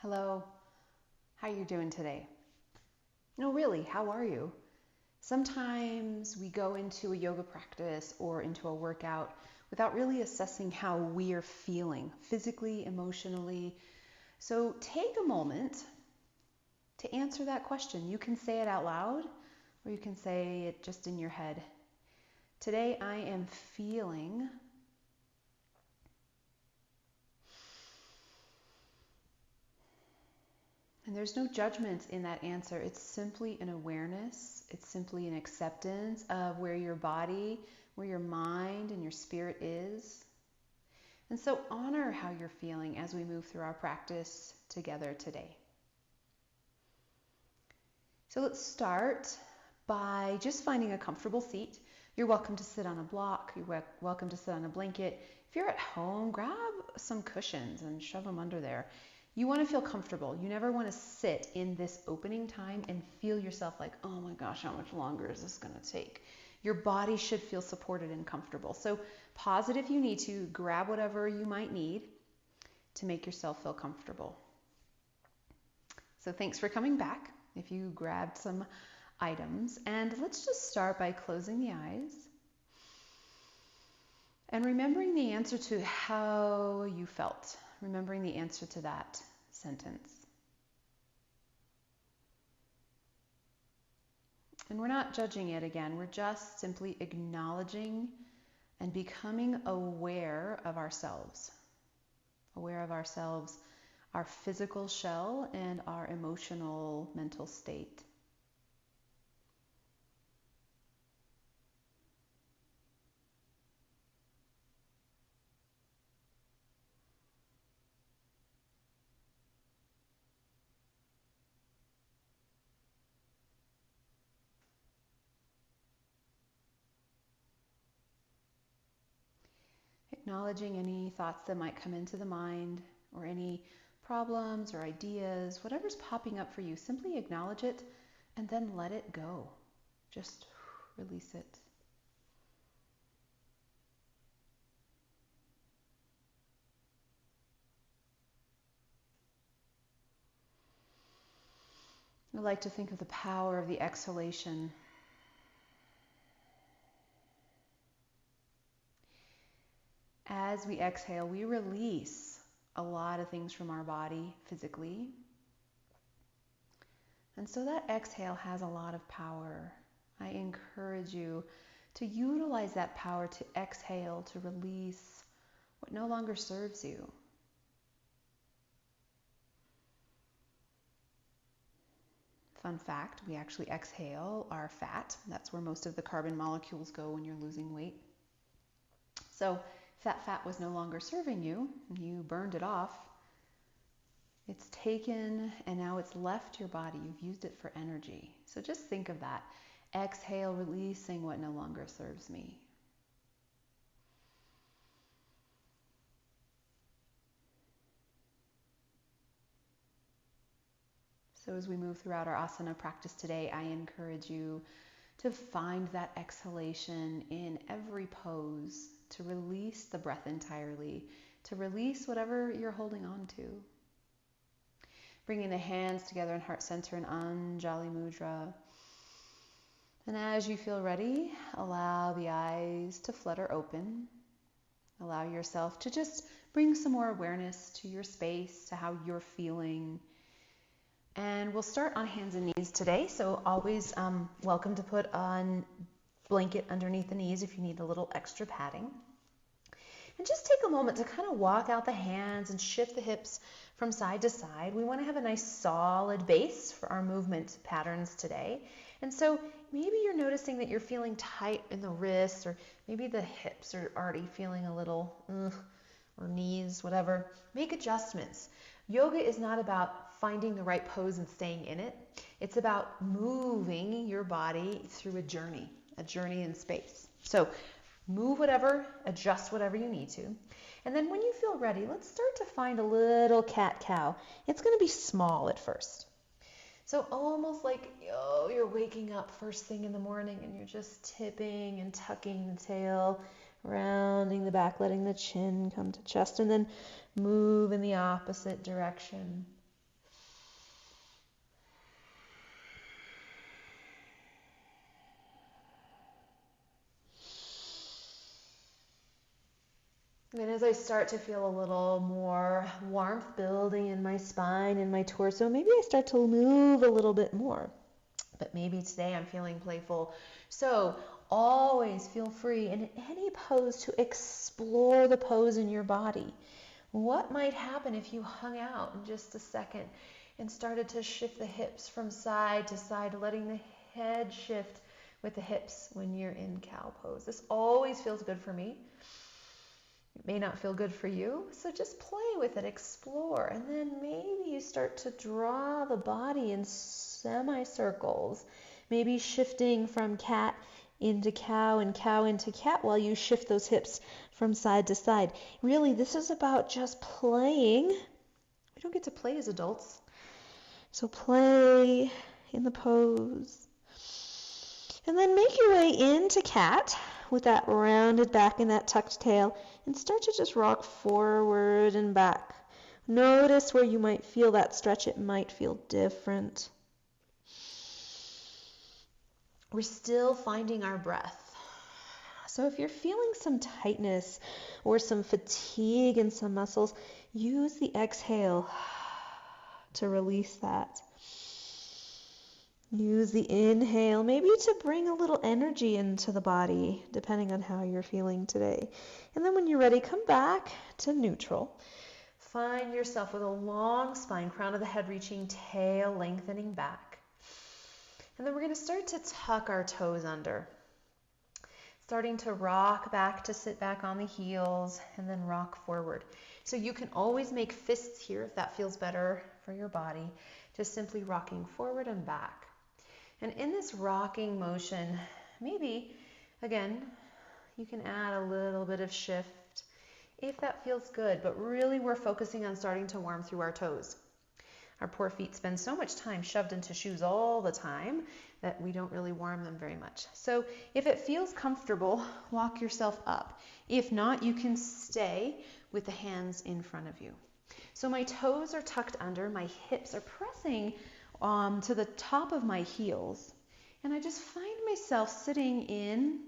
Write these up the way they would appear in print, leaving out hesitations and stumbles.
Hello, how you doing today? No, really, how are you? Sometimes we go into a yoga practice or into a workout without really assessing how we are feeling physically, emotionally. So take a moment to answer that question. You can say it out loud or you can say it just in your head. Today I am feeling. And there's no judgment in that answer. It's simply an awareness. It's simply an acceptance of where your body, where your mind and your spirit is. And so honor how you're feeling as we move through our practice together today. So let's start by just finding a comfortable seat. You're welcome to sit on a block. You're welcome to sit on a blanket. If you're at home, grab some cushions and shove them under there. You want to feel comfortable. You never want to sit in this opening time and feel yourself like, oh my gosh, how much longer is this going to take? Your body should feel supported and comfortable. So pause it if you need to. Grab whatever you might need to make yourself feel comfortable. So thanks for coming back. If you grabbed some items, and let's just start by closing the eyes and remembering the answer to how you felt, remembering the answer to that sentence. And we're not judging it again, we're just simply acknowledging and becoming aware of ourselves, our physical shell and our emotional mental state. Acknowledging any thoughts that might come into the mind or any problems or ideas, whatever's popping up for you, simply acknowledge it and then let it go. Just release it. I like to think of the power of the exhalation. As we exhale, we release a lot of things from our body physically. And so that exhale has a lot of power. I encourage you to utilize that power to exhale, to release what no longer serves you. Fun fact, we actually exhale our fat. That's where most of the carbon molecules go when you're losing weight. So if that fat was no longer serving you, you burned it off, it's taken and now it's left your body. You've used it for energy. So just think of that. Exhale, releasing what no longer serves me. So as we move throughout our asana practice today, I encourage you to find that exhalation in every pose, to release the breath entirely, to release whatever you're holding on to. Bringing the hands together in heart center in Anjali Mudra. And as you feel ready, allow the eyes to flutter open. Allow yourself to just bring some more awareness to your space, to how you're feeling. And we'll start on hands and knees today. So always welcome to put on blanket underneath the knees if you need a little extra padding. And just take a moment to kind of walk out the hands and shift the hips from side to side. We want to have a nice solid base for our movement patterns today. And so maybe you're noticing that you're feeling tight in the wrists, or maybe the hips are already feeling a little, or knees, whatever. Make adjustments. Yoga is not about finding the right pose and staying in it. It's about moving your body through a journey in space. So move whatever, adjust whatever you need to. And then when you feel ready, let's start to find a little cat-cow. It's going to be small at first. So almost like you're waking up first thing in the morning and you're just tipping and tucking the tail, rounding the back, letting the chin come to chest, and then move in the opposite direction. And as I start to feel a little more warmth building in my spine and my torso, maybe I start to move a little bit more. But maybe today I'm feeling playful. So always feel free in any pose to explore the pose in your body. What might happen if you hung out in just a second and started to shift the hips from side to side, letting the head shift with the hips when you're in cow pose? This always feels good for me. It may not feel good for you, so just play with it, explore, and then maybe you start to draw the body in semicircles, maybe shifting from cat into cow and cow into cat while you shift those hips from side to side. Really, this is about just playing. We don't get to play as adults, so play in the pose. And then make your way into cat with that rounded back and that tucked tail, and start to just rock forward and back. Notice where you might feel that stretch. It might feel different. We're still finding our breath. So if you're feeling some tightness or some fatigue in some muscles, use the exhale to release that. Use the inhale maybe to bring a little energy into the body, depending on how you're feeling today. And then when you're ready, come back to neutral. Find yourself with a long spine, crown of the head reaching, tail lengthening back. And then we're going to start to tuck our toes under. Starting to rock back to sit back on the heels and then rock forward. So you can always make fists here if that feels better for your body. Just simply rocking forward and back. And in this rocking motion, maybe, again, you can add a little bit of shift if that feels good. But really we're focusing on starting to warm through our toes. Our poor feet spend so much time shoved into shoes all the time that we don't really warm them very much. So if it feels comfortable, walk yourself up. If not, you can stay with the hands in front of you. So my toes are tucked under, my hips are pressing to the top of my heels, and I just find myself sitting in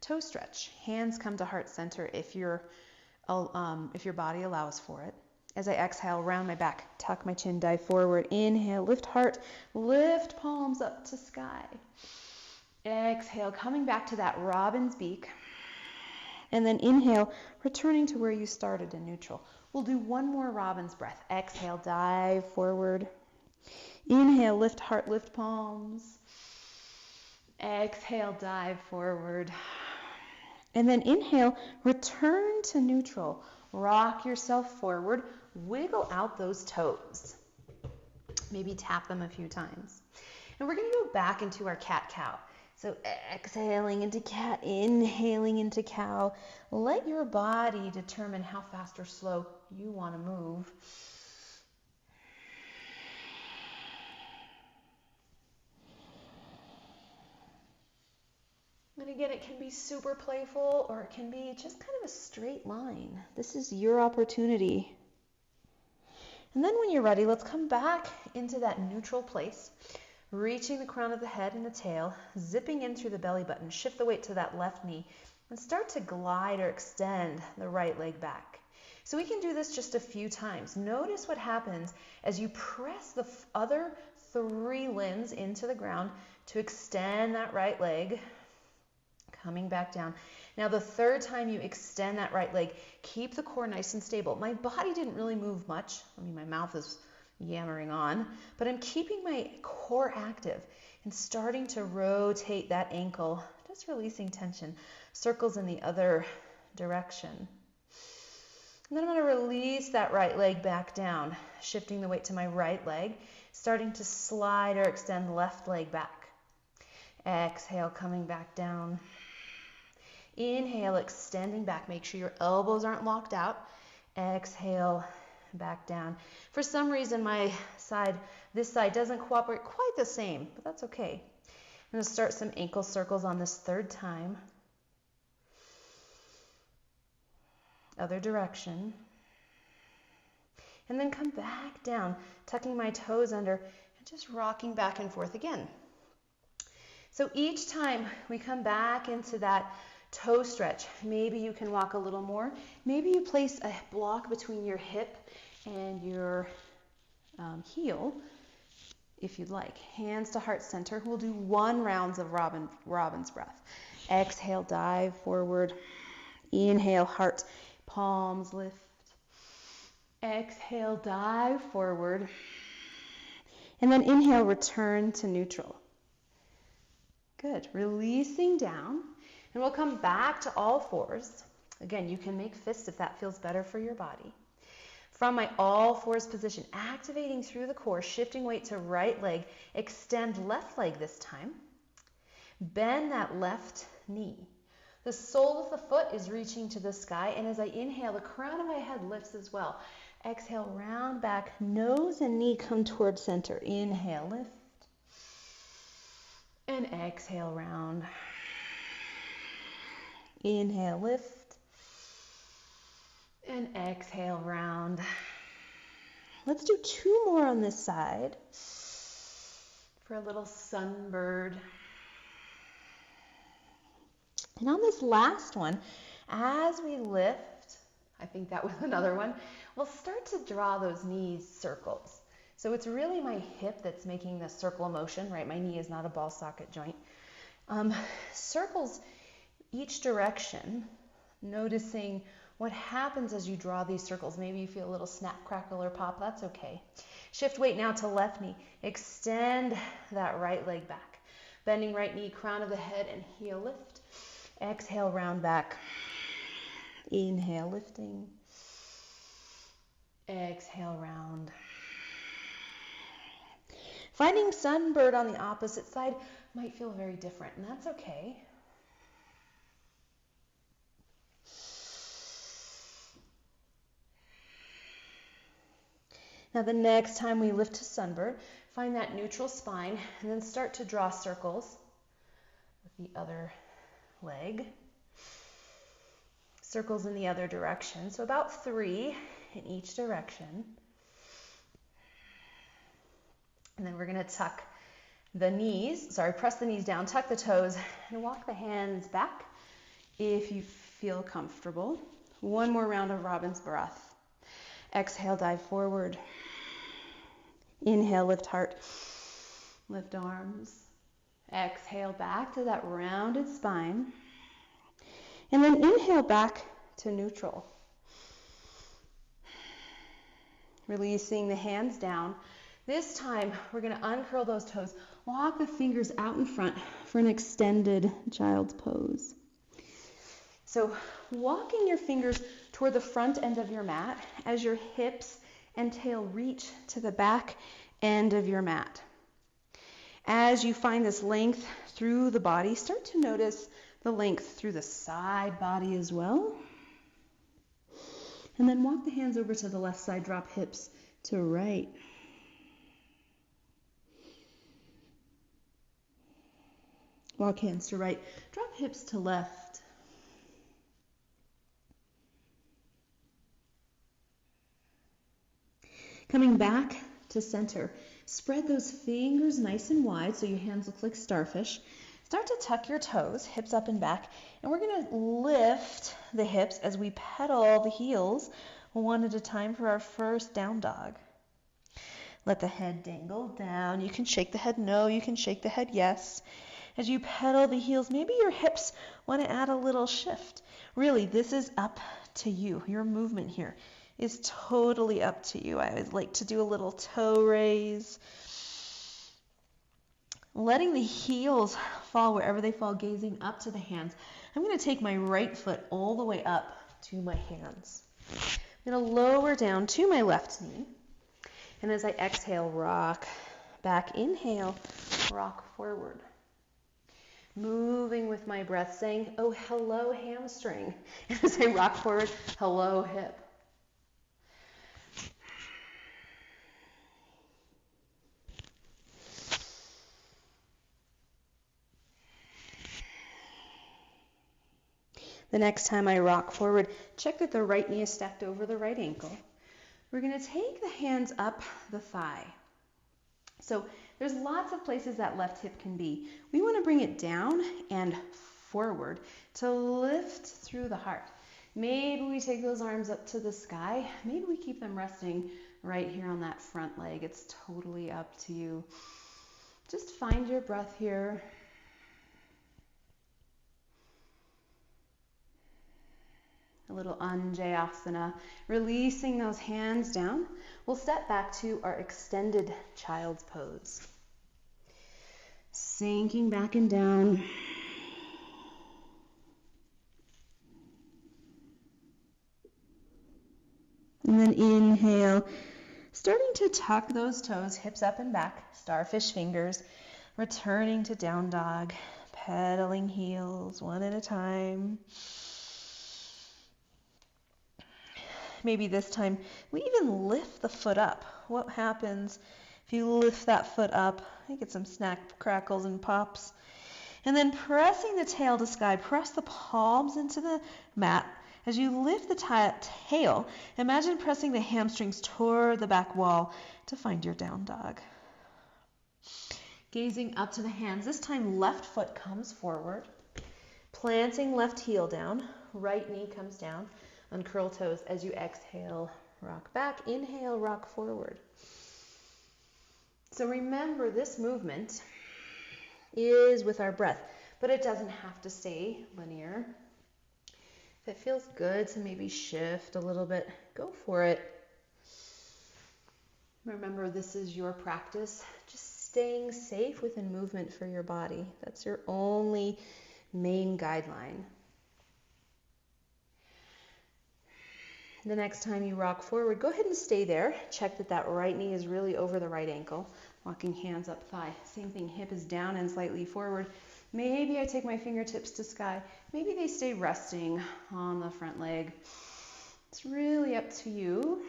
toe stretch. Hands come to heart center if your body allows for it. As I exhale, round my back, tuck my chin, dive forward. Inhale, lift heart, lift palms up to sky. Exhale, coming back to that robin's beak. And then inhale, returning to where you started in neutral. We'll do one more robin's breath. Exhale, dive forward. Inhale, lift heart, lift palms. Exhale, dive forward. And then inhale, return to neutral. Rock yourself forward. Wiggle out those toes. Maybe tap them a few times. And we're going to go back into our cat-cow. So exhaling into cat, inhaling into cow. Let your body determine how fast or slow you want to move. And again, it can be super playful or it can be just kind of a straight line. This is your opportunity. And then when you're ready, let's come back into that neutral place, reaching the crown of the head and the tail, zipping in through the belly button, shift the weight to that left knee, and start to glide or extend the right leg back. So we can do this just a few times. Notice what happens as you press the other 3 limbs into the ground to extend that right leg, coming back down. Now the 3rd time you extend that right leg, keep the core nice and stable. My body didn't really move much. I mean, my mouth is yammering on, but I'm keeping my core active and starting to rotate that ankle, just releasing tension. Circles in the other direction. And then I'm going to release that right leg back down, shifting the weight to my right leg, starting to slide or extend the left leg back. Exhale, coming back down. Inhale, extending back. Make sure your elbows aren't locked out. Exhale, back down. For some reason, this side doesn't cooperate quite the same, but that's okay. I'm going to start some ankle circles on this 3rd time. Other direction. And then come back down, tucking my toes under and just rocking back and forth again. So each time we come back into that Toe stretch. Maybe you can walk a little more. Maybe you place a block between your hip and your heel, if you'd like. Hands to heart center. We'll do 1 round of robin's breath. Exhale, dive forward. Inhale, heart, palms lift. Exhale, dive forward. And then inhale, return to neutral. Good. Releasing down. And we'll come back to all fours. Again, you can make fists if that feels better for your body. From my all fours position, activating through the core, shifting weight to right leg, extend left leg this time. Bend that left knee. The sole of the foot is reaching to the sky, and as I inhale, the crown of my head lifts as well. Exhale, round back, nose and knee come towards center. Inhale, lift. And exhale, round. Inhale, lift. And exhale, round. Let's do 2 more on this side for a little sunbird. And on this last one, as we lift, I think that was another one, we'll start to draw those knees circles. So it's really my hip that's making the circle motion, right? My knee is not a ball socket joint. Circles each direction, noticing what happens as you draw these circles. Maybe you feel a little snap, crackle, or pop. That's okay. Shift weight now to left knee. Extend that right leg back. Bending right knee, crown of the head, and heel lift. Exhale, round back. Inhale, lifting. Exhale, round. Finding sunbird on the opposite side might feel very different, and that's okay. Now the next time we lift to sunbird, find that neutral spine and then start to draw circles with the other leg. Circles in the other direction. So about 3 in each direction. And then we're going to tuck the knees, press the knees down, tuck the toes, and walk the hands back if you feel comfortable. 1 more round of robin's breath. Exhale, dive forward. Inhale, lift heart, lift arms. Exhale, back to that rounded spine. And then inhale back to neutral. Releasing the hands down. This time, we're going to uncurl those toes. Walk the fingers out in front for an extended child's pose. So walking your fingers toward the front end of your mat as your hips and tail reach to the back end of your mat. As you find this length through the body, start to notice the length through the side body as well. And then walk the hands over to the left side, drop hips to right. Walk hands to right, drop hips to left. Coming back to center, spread those fingers nice and wide so your hands look like starfish. Start to tuck your toes, hips up and back, and we're going to lift the hips as we pedal the heels 1 at a time for our first down dog. Let the head dangle down. You can shake the head no, you can shake the head yes. As you pedal the heels, maybe your hips want to add a little shift. Really, this is up to you. Your movement here is totally up to you. I always like to do a little toe raise. Letting the heels fall wherever they fall, gazing up to the hands. I'm going to take my right foot all the way up to my hands. I'm going to lower down to my left knee. And as I exhale, rock back. Inhale, rock forward. Moving with my breath, saying, oh, hello, hamstring. And as I rock forward, hello, hip. The next time I rock forward, check that the right knee is stacked over the right ankle. We're going to take the hands up the thigh. So there's lots of places that left hip can be. We want to bring it down and forward to lift through the heart. Maybe we take those arms up to the sky. Maybe we keep them resting right here on that front leg. It's totally up to you. Just find your breath here. A little Anjayasana, releasing those hands down. We'll step back to our extended child's pose. Sinking back and down. And then inhale, starting to tuck those toes, hips up and back, starfish fingers, returning to down dog, pedaling heels one at a time. Maybe this time we even lift the foot up. What happens if you lift that foot up? I get some snack crackles and pops. And then pressing the tail to sky, press the palms into the mat. As you lift the tail, imagine pressing the hamstrings toward the back wall to find your down dog. Gazing up to the hands, this time left foot comes forward, planting left heel down, right knee comes down, uncurl toes. As you exhale, rock back, inhale, rock forward. So remember, this movement is with our breath, but it doesn't have to stay linear. If it feels good to maybe shift a little bit, go for it. Remember, this is your practice. Just staying safe within movement for your body. That's your only main guideline. The next time you rock forward, go ahead and stay there. Check that that right knee is really over the right ankle. Walking hands up thigh. Same thing, hip is down and slightly forward. Maybe I take my fingertips to sky. Maybe they stay resting on the front leg. It's really up to you.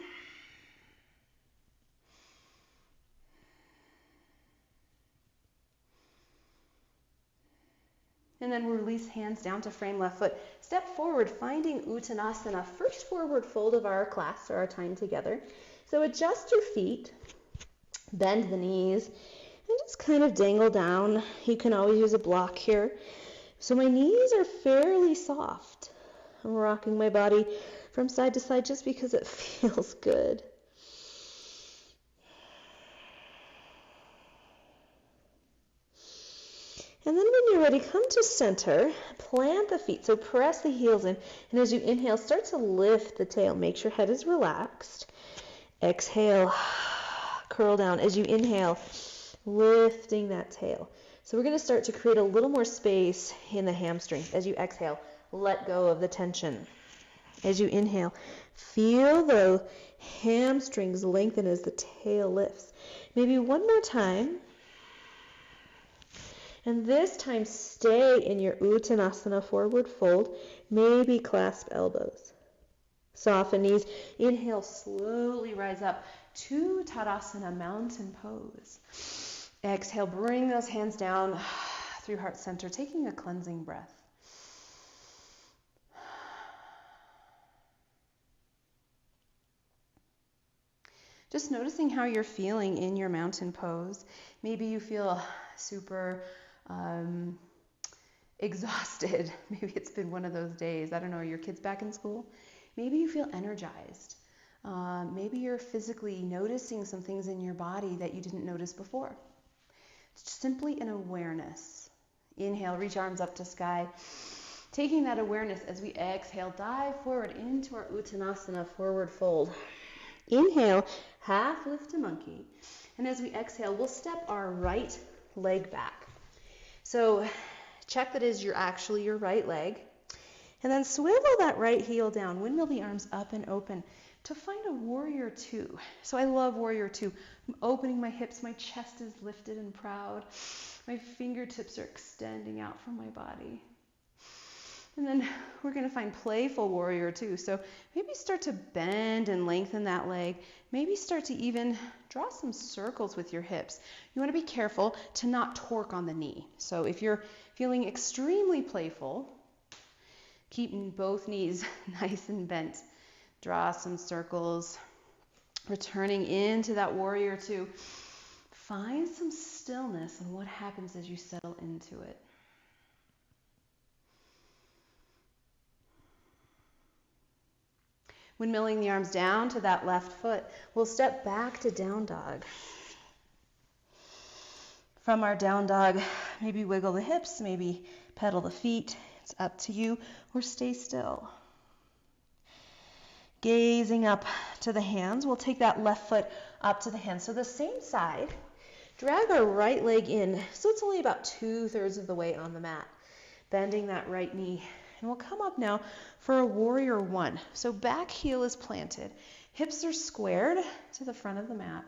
And then we'll release hands down to frame left foot. Step forward, finding Uttanasana, first forward fold of our class or our time together. So adjust your feet, bend the knees, and just kind of dangle down. You can always use a block here. So my knees are fairly soft. I'm rocking my body from side to side just because it feels good. And then when you're ready, come to center, plant the feet. So press the heels in, and as you inhale, start to lift the tail. Make sure head is relaxed. Exhale, curl down. As you inhale, lifting that tail. So we're going to start to create a little more space in the hamstrings. As you exhale, let go of the tension. As you inhale, feel the hamstrings lengthen as the tail lifts. Maybe one more time. And this time, stay in your Uttanasana forward fold. Maybe clasp elbows. Soften knees. Inhale, slowly rise up to Tadasana, mountain pose. Exhale, bring those hands down through heart center, taking a cleansing breath. Just noticing how you're feeling in your mountain pose. Maybe you feel super exhausted. Maybe it's been one of those days. I don't know, are your kids back in school? Maybe you feel energized. Maybe you're physically noticing some things in your body that you didn't notice before. It's simply an awareness. Inhale, reach arms up to sky. Taking that awareness as we exhale, dive forward into our Uttanasana forward fold. Inhale, half lift to monkey. And as we exhale, we'll step our right leg back. So check that is actually your right leg. And then swivel that right heel down. Windmill the arms up and open to find a warrior two. So I love warrior two. I'm opening my hips. My chest is lifted and proud. My fingertips are extending out from my body. And then we're going to find playful warrior two. So maybe start to bend and lengthen that leg. Maybe start to even draw some circles with your hips. You want to be careful to not torque on the knee. So if you're feeling extremely playful, keeping both knees nice and bent. Draw some circles. Returning into that warrior two. Find some stillness and what happens as you settle into it. Windmilling the arms down to that left foot, we'll step back to down dog. From our down dog, maybe wiggle the hips, maybe pedal the feet. It's up to you, or stay still. Gazing up to the hands, we'll take that left foot up to the hands. So the same side, drag our right leg in, so it's only about 2/3 of the way on the mat. Bending that right knee. And we'll come up now for a warrior one. So back heel is planted. Hips are squared to the front of the mat.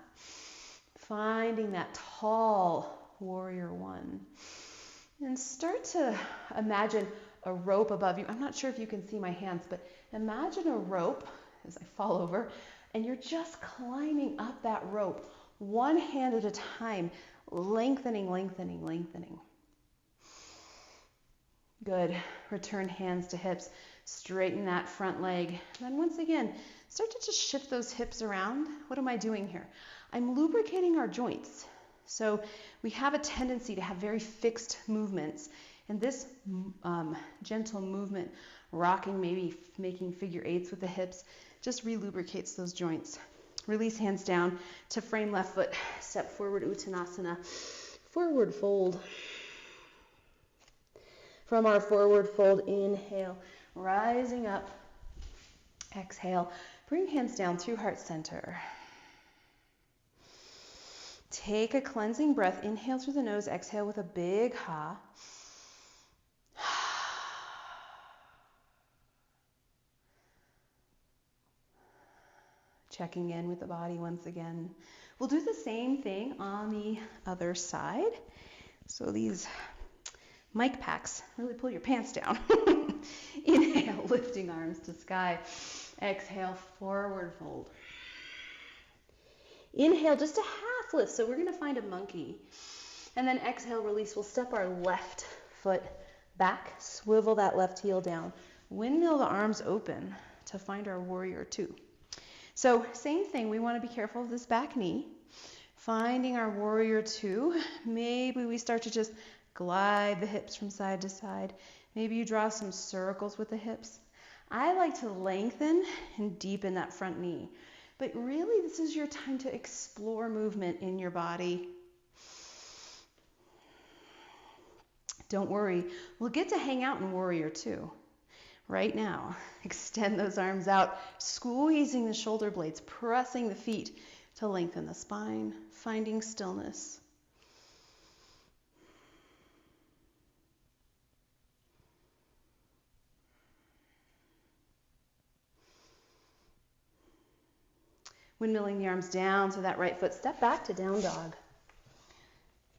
Finding that tall warrior one. And start to imagine a rope above you. I'm not sure if you can see my hands, but imagine a rope as I fall over, and you're just climbing up that rope, one hand at a time, lengthening, lengthening, lengthening. Good. Return hands to hips. Straighten that front leg. And then once again, start to just shift those hips around. What am I doing here? I'm lubricating our joints. So we have a tendency to have very fixed movements. And this gentle movement, rocking, maybe making figure eights with the hips, just relubricates those joints. Release hands down to frame left foot. Step forward, Uttanasana. Forward fold. From our forward fold, inhale, rising up. Exhale, bring hands down through heart center. Take a cleansing breath. Inhale through the nose, exhale with a big ha. Checking in with the body once again. We'll do the same thing on the other side. So these mic packs really pull your pants down. Inhale, lifting arms to sky. Exhale, forward fold. Inhale, just a half lift. So we're going to find a monkey. And then exhale, release. We'll step our left foot back, swivel that left heel down. Windmill the arms open to find our warrior two. So same thing, we want to be careful of this back knee. Finding our warrior two. Maybe we start to just glide the hips from side to side. Maybe you draw some circles with the hips. I like to lengthen and deepen that front knee. But really, this is your time to explore movement in your body. Don't worry, we'll get to hang out in warrior two. Right now, extend those arms out, squeezing the shoulder blades, pressing the feet to lengthen the spine, finding stillness. Windmilling the arms down to that right foot. Step back to down dog.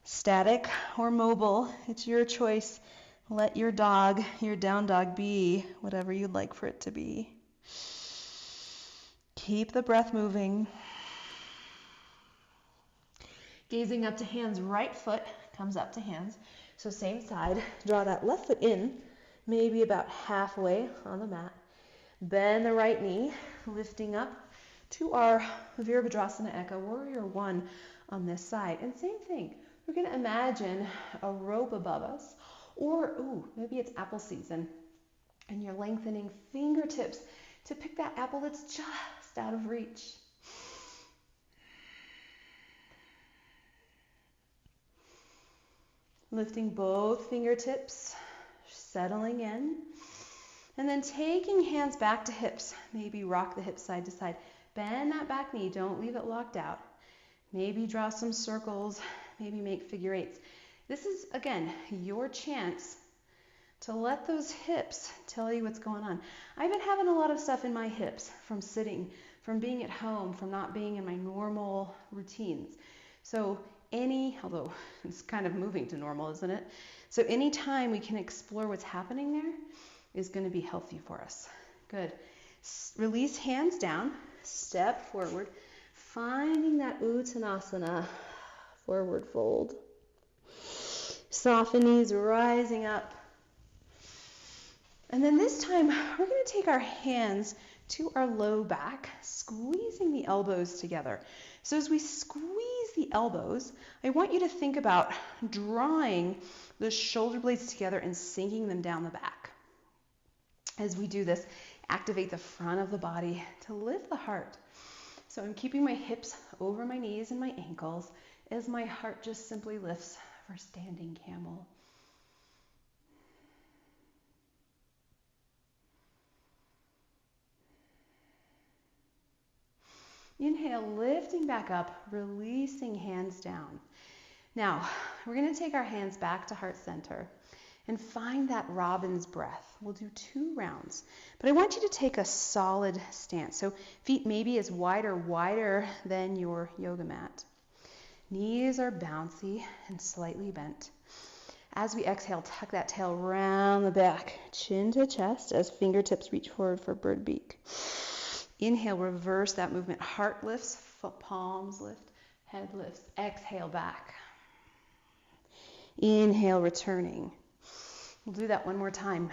Static or mobile, it's your choice. Let your dog, your down dog, be whatever you'd like for it to be. Keep the breath moving. Gazing up to hands, right foot comes up to hands. So same side, draw that left foot in, maybe about halfway on the mat. Bend the right knee, lifting up to our Virabhadrasana Eka, warrior one on this side. And same thing, we're going to imagine a rope above us. Or, maybe it's apple season, and you're lengthening fingertips to pick that apple that's just out of reach. Lifting both fingertips, settling in, and then taking hands back to hips. Maybe rock the hips side to side. Bend that back knee, don't leave it locked out. Maybe draw some circles, maybe make figure eights. This is, again, your chance to let those hips tell you what's going on. I've been having a lot of stuff in my hips from sitting, from being at home, from not being in my normal routines. So although it's kind of moving to normal, isn't it? So any time we can explore what's happening there is going to be healthy for us. Good. Release hands down, step forward, finding that Uttanasana, forward fold. Soften knees, rising up. And then this time, we're going to take our hands to our low back, squeezing the elbows together. So as we squeeze the elbows, I want you to think about drawing the shoulder blades together and sinking them down the back. As we do this, Activate the front of the body to lift the heart. So I'm keeping my hips over my knees and my ankles as my heart just simply lifts for standing camel. Inhale, lifting back up, releasing hands down. Now, we're going to take our hands back to heart center and find that robin's breath. We'll do 2 rounds, but I want you to take a solid stance. So feet maybe as wider than your yoga mat. Knees are bouncy and slightly bent. As we exhale, tuck that tail around the back, chin to chest as fingertips reach forward for bird beak. Inhale, reverse that movement. Heart lifts, palms lift, head lifts. Exhale back. Inhale, returning. We'll do that one more time.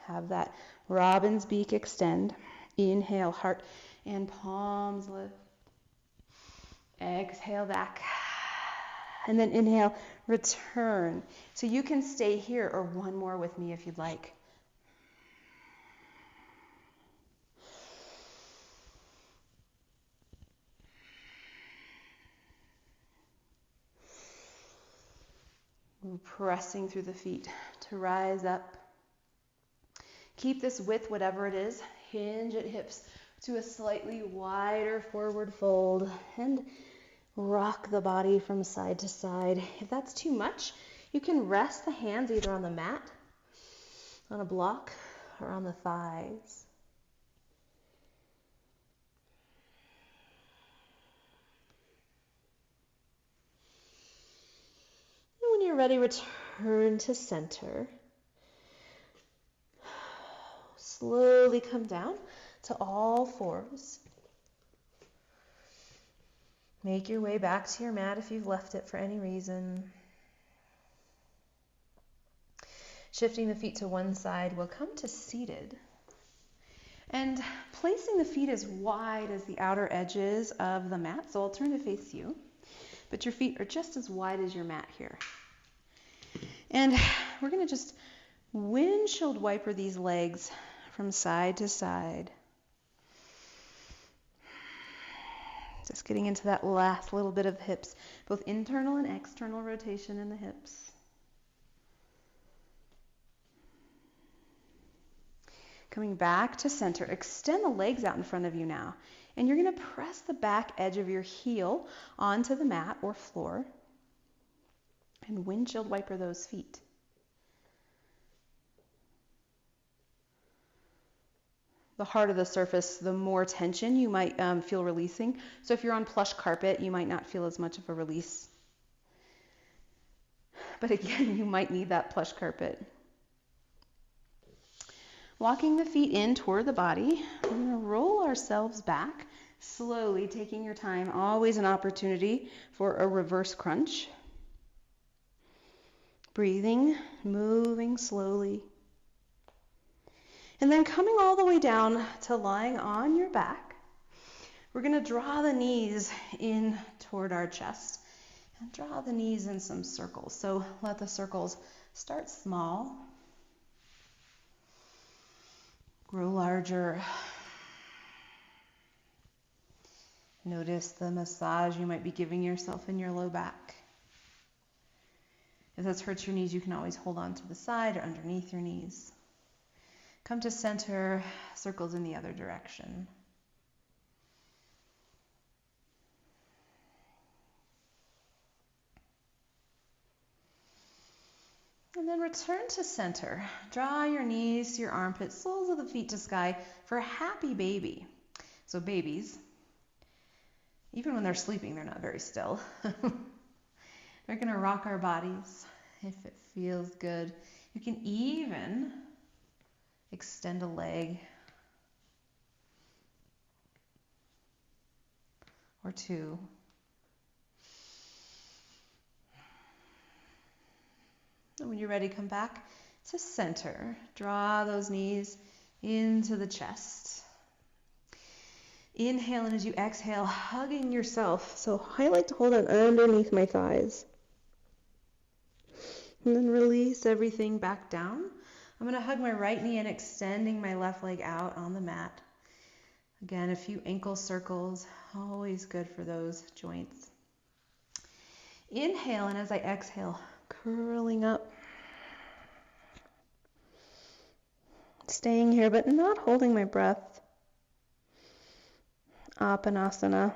Have that robin's beak extend. Inhale, heart and palms lift. Exhale back. And then inhale, return. So you can stay here or one more with me if you'd like. Pressing through the feet to rise up. Keep this width, whatever it is. Hinge at hips to a slightly wider forward fold and rock the body from side to side. If that's too much, you can rest the hands either on the mat, on a block, or on the thighs. And when you're ready, return to center. Slowly come down to all fours. Make your way back to your mat if you've left it for any reason. Shifting the feet to one side, we'll come to seated. And placing the feet as wide as the outer edges of the mat, so I'll turn to face you, but your feet are just as wide as your mat here. And we're going to just windshield wiper these legs from side to side. Just getting into that last little bit of hips, both internal and external rotation in the hips. Coming back to center, extend the legs out in front of you now. And you're going to press the back edge of your heel onto the mat or floor and windshield wiper those feet. The harder the surface, the more tension you might feel releasing. So if you're on plush carpet, you might not feel as much of a release. But again, you might need that plush carpet. Walking the feet in toward the body, we're going to roll ourselves back, slowly taking your time. Always an opportunity for a reverse crunch. Breathing, moving slowly. And then coming all the way down to lying on your back, we're going to draw the knees in toward our chest and draw the knees in some circles. So let the circles start small, grow larger. Notice the massage you might be giving yourself in your low back. If this hurts your knees, you can always hold on to the side or underneath your knees. Come to center, circles in the other direction. And then return to center. Draw your knees to your armpits, soles of the feet to sky for a happy baby. So babies, even when they're sleeping, they're not very still. We're going to rock our bodies if it feels good. You can even extend a leg or two. And when you're ready, come back to center. Draw those knees into the chest. Inhale, and as you exhale, hugging yourself. So I like to hold it underneath my thighs. And then release everything back down. I'm going to hug my right knee in, extending my left leg out on the mat. Again, a few ankle circles, always good for those joints. Inhale, and as I exhale, curling up. Staying here, but not holding my breath. Apanasana.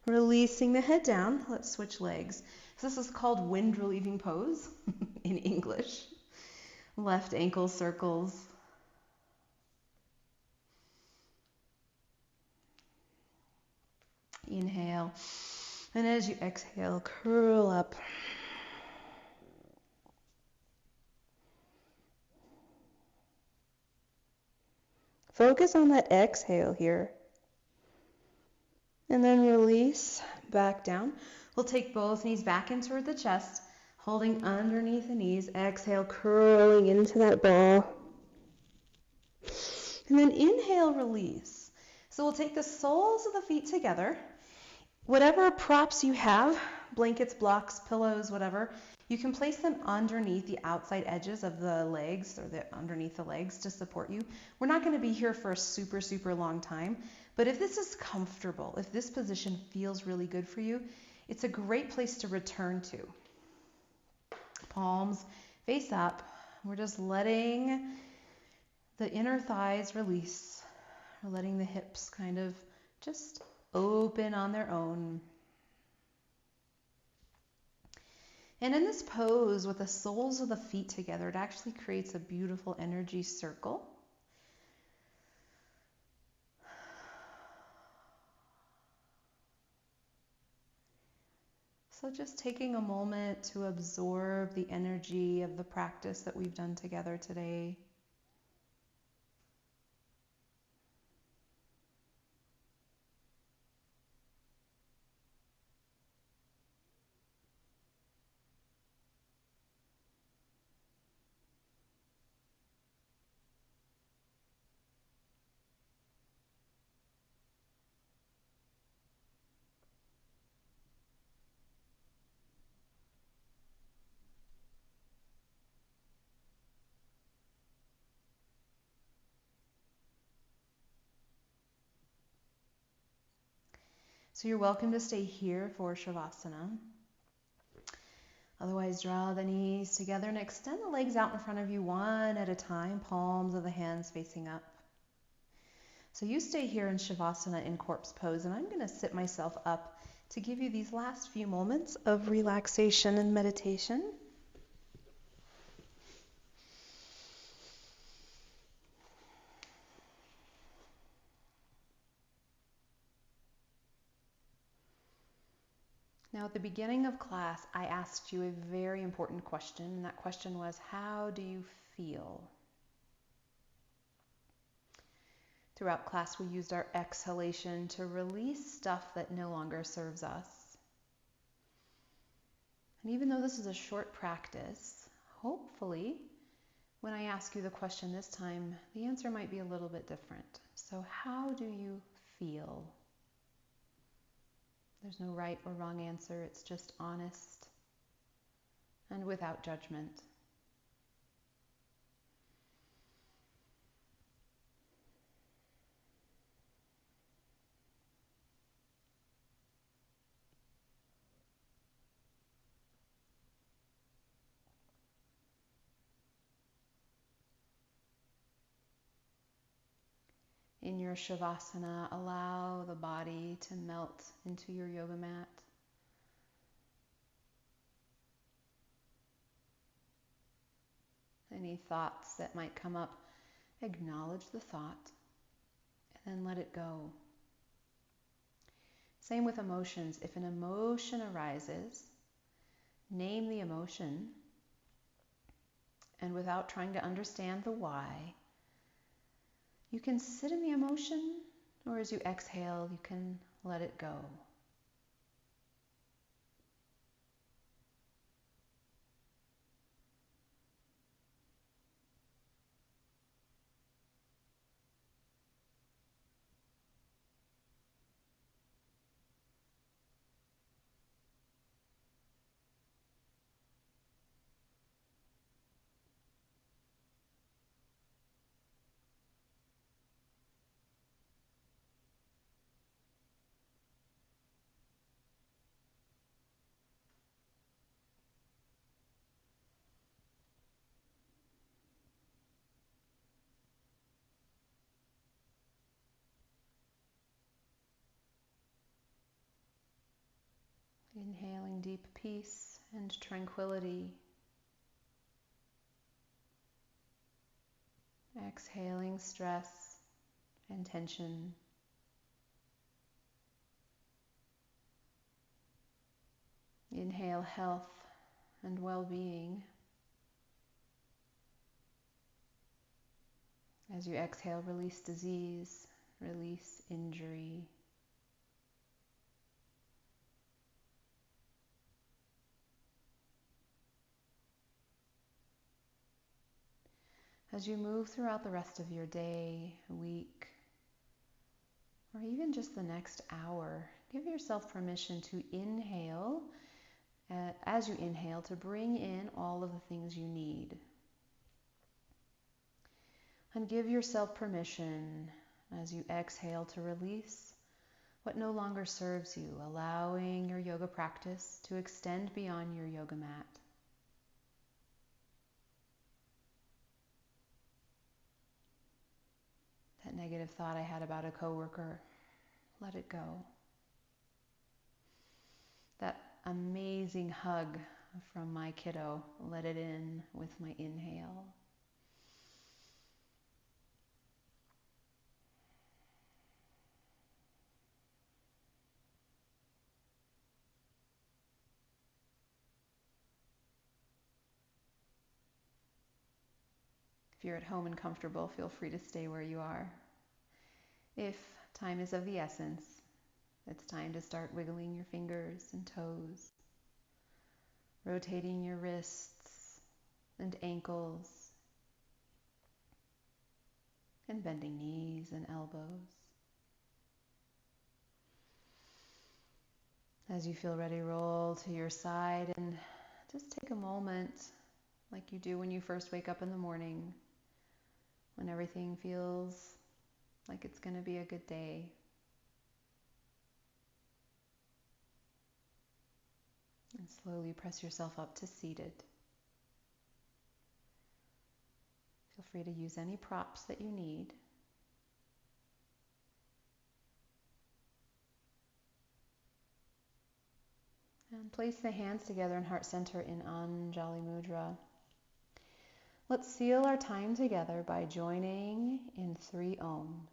Releasing the head down. Let's switch legs. So this is called wind relieving pose in English. Left ankle circles. Inhale. And as you exhale, curl up. Focus on that exhale here. And then release back down. We'll take both knees back in toward the chest, holding underneath the knees. Exhale, curling into that ball. And then inhale, release. So we'll take the soles of the feet together. Whatever props you have, blankets, blocks, pillows, whatever, you can place them underneath the outside edges of the legs or underneath the legs to support you. We're not going to be here for a super, super long time, but if this is comfortable, if this position feels really good for you, it's a great place to return to. Palms face up. We're just letting the inner thighs release. We're letting the hips kind of just open on their own. And in this pose with the soles of the feet together, it actually creates a beautiful energy circle. So just taking a moment to absorb the energy of the practice that we've done together today. So you're welcome to stay here for Shavasana. Otherwise, draw the knees together and extend the legs out in front of you one at a time, palms of the hands facing up. So you stay here in Shavasana in corpse pose, and I'm going to sit myself up to give you these last few moments of relaxation and meditation. Now, at the beginning of class, I asked you a very important question, and that question was, how do you feel? Throughout class, we used our exhalation to release stuff that no longer serves us. And even though this is a short practice, hopefully, when I ask you the question this time, the answer might be a little bit different. So how do you feel? There's no right or wrong answer. It's just honest and without judgment. In your Shavasana, allow the body to melt into your yoga mat. Any thoughts that might come up, acknowledge the thought and then let it go. Same with emotions. If an emotion arises, name the emotion, and without trying to understand the why, you can sit in the emotion, or as you exhale, you can let it go. Inhaling deep peace and tranquility. Exhaling stress and tension. Inhale health and well-being. As you exhale, release disease, release injury. As you move throughout the rest of your day, week, or even just the next hour, give yourself permission to inhale, as you inhale, to bring in all of the things you need. And give yourself permission, as you exhale, to release what no longer serves you, allowing your yoga practice to extend beyond your yoga mat. That negative thought I had about a coworker, let it go. That amazing hug from my kiddo, let it in with my inhale. If you're at home and comfortable, feel free to stay where you are. If time is of the essence, it's time to start wiggling your fingers and toes, rotating your wrists and ankles, and bending knees and elbows. As you feel ready, roll to your side and just take a moment, like you do when you first wake up in the morning, when everything feels like it's going to be a good day. And slowly press yourself up to seated. Feel free to use any props that you need. And place the hands together in heart center in Anjali Mudra. Let's seal our time together by joining in 3 ohms.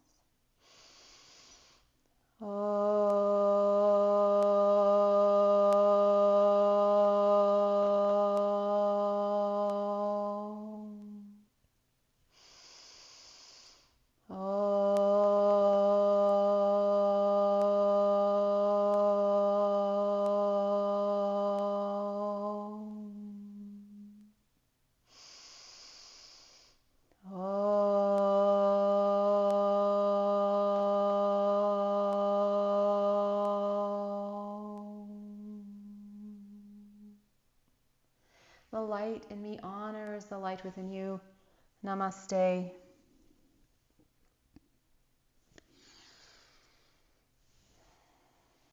The light in me honors the light within you. Namaste.